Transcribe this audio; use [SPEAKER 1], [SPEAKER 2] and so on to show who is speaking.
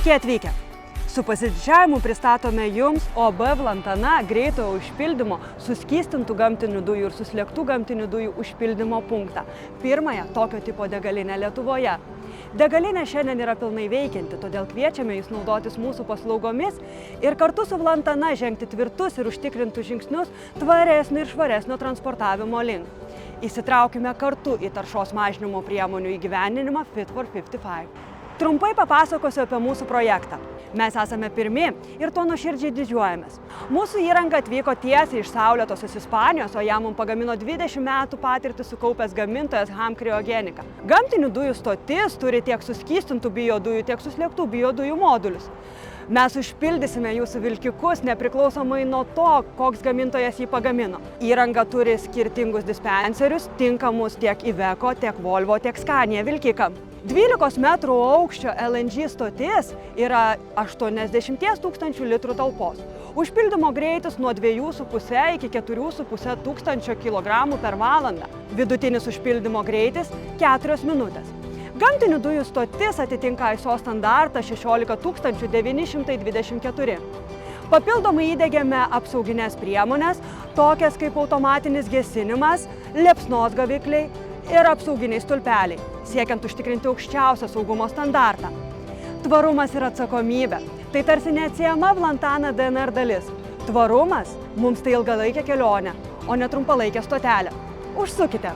[SPEAKER 1] Sveiki atvykę! Su pasididžiavimu pristatome Jums OB Vlantana greitojo užpildymo suskystintų gamtinių dujų ir suslėgtų gamtinių dujų užpildymo punktą. Pirmąją tokio tipo degalinę Lietuvoje. Degalinė šiandien yra pilnai veikianti, todėl kviečiame Jūs naudotis mūsų paslaugomis ir kartu su Vlantana žengti tvirtus ir užtikrintus žingsnius tvaresnio ir švaresnio transportavimo link. Įsitraukime kartu į taršos mažinimo priemonių įgyvendinimą Fit for 55. Trumpai papasakosiu apie mūsų projektą. Mes esame pirmi ir tuo nuoširdžiai didžiuojamės. Mūsų įranga atvyko tiesiai iš saulėtosios Ispanijos, o ją mums pagamino 20 metų patirtį sukaupęs gamintojas HAM Cryogenica. Gamtinių dujų stotis turi tiek suskystintų biodujų, tiek suslėgtų biodujų modulius. Mes užpildysime jūsų vilkikus nepriklausomai nuo to, koks gamintojas jį pagamino. Įranga turi skirtingus dispenserius, tinkamus tiek Iveco, tiek Volvo, tiek Scania vilkikam. 12 metrų aukščio LNG stotis yra 80 000 litrų talpos. Užpildymo greitis nuo 2,5 iki 4,5 tūkstančio kilogramų per valandą. Vidutinis užpildymo greitis 4 minutės. Gamtinių dujų stotis atitinka ISO standartą 16924. Papildomai įdegėme apsauginės priemonės, tokias kaip automatinis gesinimas, liepsnos gavikliai ir apsauginiai stulpeliai, siekiant užtikrinti aukščiausią saugumo standartą. Tvarumas ir atsakomybė – tai tarsi neatsiejama Vlantana DNR dalis. Tvarumas – mums tai ilgalaikė kelionė, o ne trumpalaikė stotelė. Užsukite!